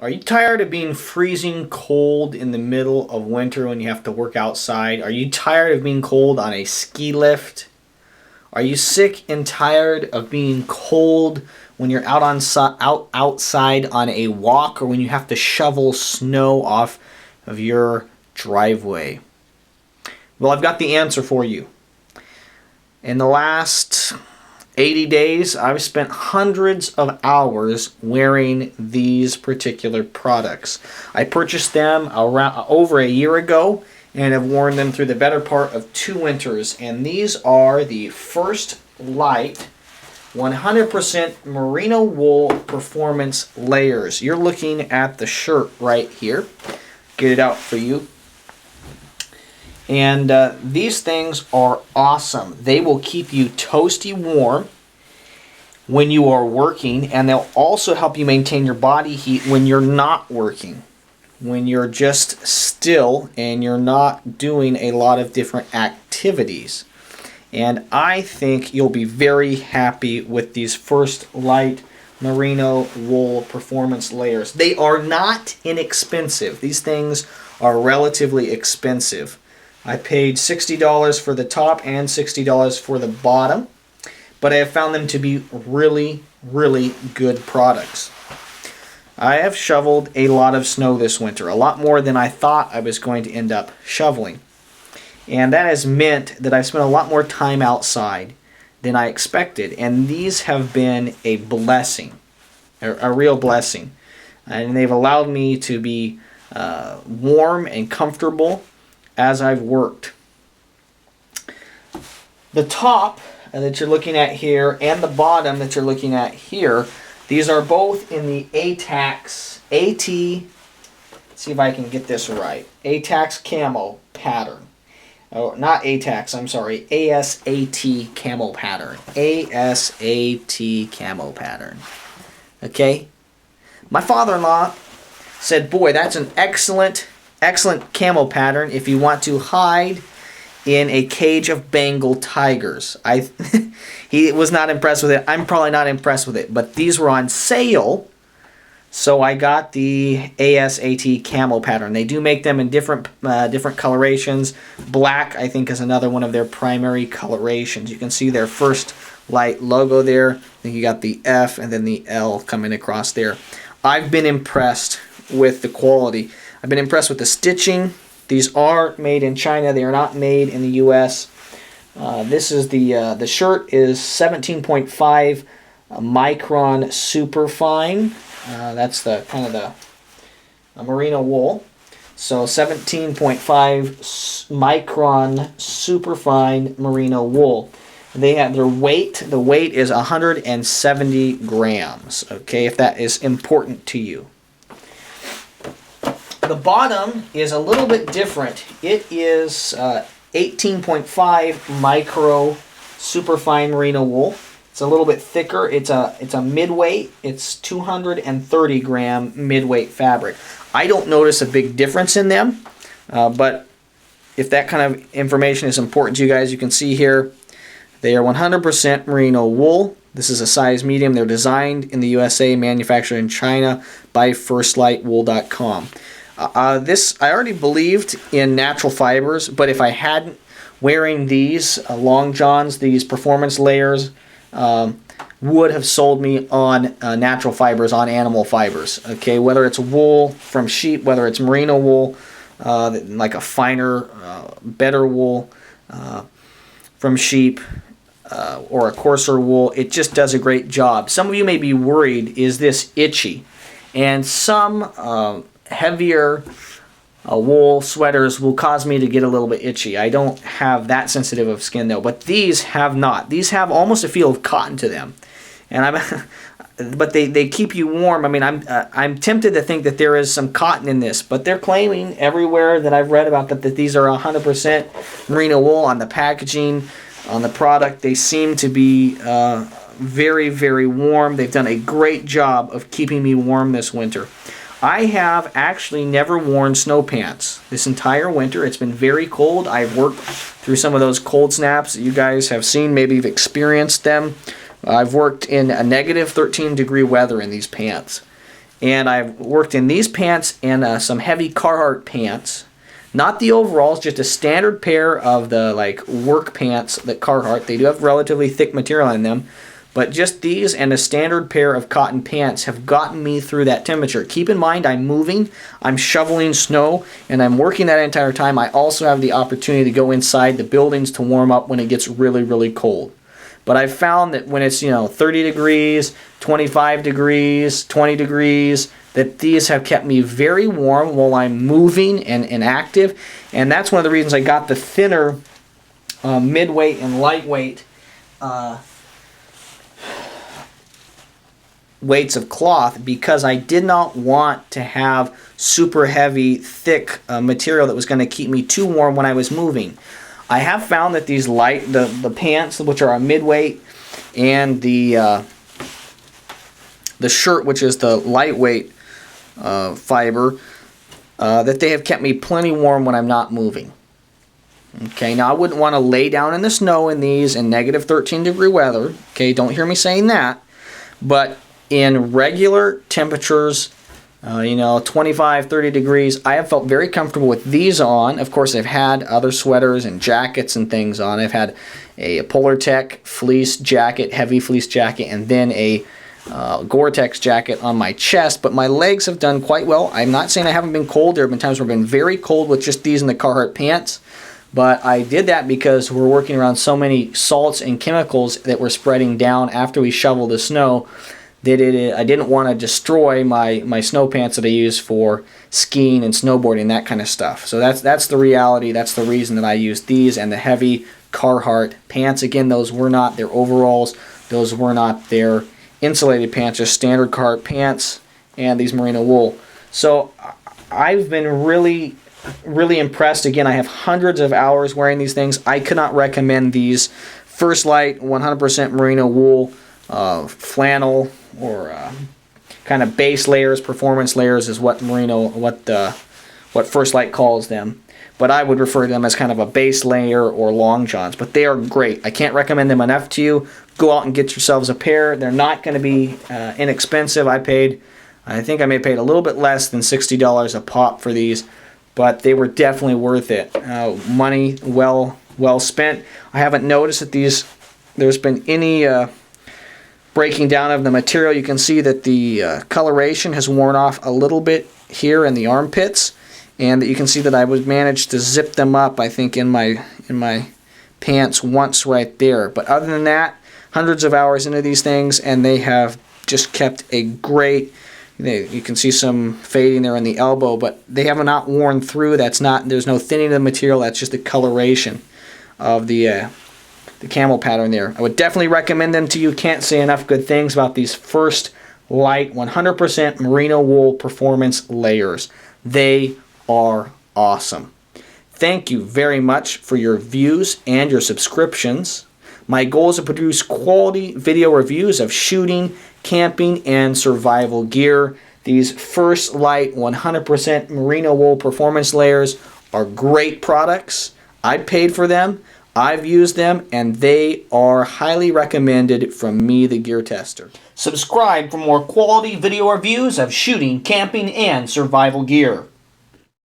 Are you tired of being freezing cold in the middle of winter when you have to work outside? Are you tired of being cold on a ski lift? Are you sick and tired of being cold when you're outside on a walk, or when you have to shovel snow off of your driveway? Well, I've got the answer for you. In the last 80 days, I've spent hundreds of hours wearing these particular products. I purchased them over a year ago and have worn them through the better part of 2 winters. And these are the First Lite 100% merino wool performance layers. You're looking at the shirt right here. Get it out for you. And these things are awesome. They will keep you toasty warm when you are working, and they'll also help you maintain your body heat when you're not working, when you're just still and you're not doing a lot of different activities. And I think you'll be very happy with these First Lite merino wool performance layers. They are not inexpensive. These things are relatively expensive. I paid $60 for the top and $60 for the bottom, but I have found them to be really, really good products. I have shoveled a lot of snow this winter, a lot more than I thought I was going to end up shoveling. And that has meant that I've spent a lot more time outside than I expected, and these have been a blessing, a real blessing. And they've allowed me to be warm and comfortable as I've worked. The top that you're looking at here and the bottom that you're looking at here, these are both in the ATAX, let's see if I can get this right, ATAX camo pattern. Oh, not ATAX, I'm sorry, ASAT camo pattern. ASAT camo pattern. Okay? My father-in-law said, boy, that's an excellent camo pattern if you want to hide in a cage of Bengal tigers. He was not impressed with it. I'm probably not impressed with it. But these were on sale, so I got the ASAT camo pattern. They do make them in different colorations. Black, I think, is another one of their primary colorations. You can see their First Lite logo there. Then you got the F and then the L coming across there. I've been impressed with the quality. I've been impressed with the stitching. These are made in China. They are not made in the U.S. This is the shirt is 17.5 micron superfine. That's the kind of the merino wool. So 17.5 micron superfine merino wool. They have their weight. The weight is 170 grams. Okay, if that is important to you. The bottom is a little bit different. It is 18.5 micro superfine merino wool. It's a little bit thicker. It's a mid-weight. It's 230 gram mid-weight fabric. I don't notice a big difference in them, but if that kind of information is important to you guys, you can see here they are 100% merino wool. This is a size medium. They're designed in the USA, manufactured in China by FirstLiteWool.com. This, I already believed in natural fibers, but if I hadn't, wearing these long johns, these performance layers, would have sold me on natural fibers, on animal fibers. Okay, whether it's wool from sheep, whether it's merino wool, like a finer, better wool from sheep, or a coarser wool, it just does a great job. Some of you may be worried, is this itchy? And some heavier wool sweaters will cause me to get a little bit itchy. I don't have that sensitive of skin though, but these have not. These have almost a feel of cotton to them, and but they keep you warm. I mean, I'm tempted to think that there is some cotton in this, but they're claiming everywhere that I've read about that these are 100% merino wool on the packaging, on the product. They seem to be very, very warm. They've done a great job of keeping me warm this winter. I have actually never worn snow pants this entire winter. It's been very cold. I've worked through some of those cold snaps that you guys have seen. Maybe you've experienced them. I've worked in a negative 13 degree weather in these pants. And I've worked in these pants and some heavy Carhartt pants. Not the overalls, just a standard pair of the like work pants that Carhartt. They do have relatively thick material in them. But just these and a standard pair of cotton pants have gotten me through that temperature. Keep in mind, I'm moving, I'm shoveling snow, and I'm working that entire time. I also have the opportunity to go inside the buildings to warm up when it gets really, really cold. But I've found that when it's, 30 degrees, 25 degrees, 20 degrees, that these have kept me very warm while I'm moving and active. And that's one of the reasons I got the thinner midweight and lightweight weights of cloth, because I did not want to have super heavy, thick material that was going to keep me too warm when I was moving. I have found that these the pants, which are a midweight, and the shirt, which is the lightweight fiber, that they have kept me plenty warm when I'm not moving. Okay, now I wouldn't want to lay down in the snow in these in negative 13-degree weather. Okay, don't hear me saying that. But in regular temperatures, 25, 30 degrees, I have felt very comfortable with these on. Of course, I've had other sweaters and jackets and things on. I've had a Polartec fleece jacket, heavy fleece jacket, and then a Gore-Tex jacket on my chest, but my legs have done quite well. I'm not saying I haven't been cold. There have been times where I've been very cold with just these and the Carhartt pants, but I did that because we're working around so many salts and chemicals that were spreading down after we shoveled the snow. I didn't want to destroy my snow pants that I use for skiing and snowboarding, that kind of stuff. So that's the reality. That's the reason that I use these and the heavy Carhartt pants. Again, those were not their overalls. Those were not their insulated pants, just standard Carhartt pants and these merino wool. So I've been really, really impressed. Again, I have hundreds of hours wearing these things. I could not recommend these First Lite 100% merino wool flannel, or kind of base layers, performance layers is what what First Lite calls them. But I would refer to them as kind of a base layer or long johns. But they are great. I can't recommend them enough to you. Go out and get yourselves a pair. They're not going to be inexpensive. I think I may have paid a little bit less than $60 a pop for these, but they were definitely worth it. Money well spent. I haven't noticed that there's been any breaking down of the material. You can see that the coloration has worn off a little bit here in the armpits, and that you can see that I would manage to zip them up, I think, in my pants once right there. But other than that, hundreds of hours into these things, and they have just kept a great, you can see some fading there in the elbow, but they have not worn through. There's no thinning of the material. That's just the coloration of the camel pattern there. I would definitely recommend them to you. Can't say enough good things about these First Lite 100% merino wool performance layers. They are awesome. Thank you very much for your views and your subscriptions. My goal is to produce quality video reviews of shooting, camping, and survival gear. These First Lite 100% merino wool performance layers are great products. I paid for them. I've used them, and they are highly recommended from me, the Gear Tester. Subscribe for more quality video reviews of shooting, camping, and survival gear.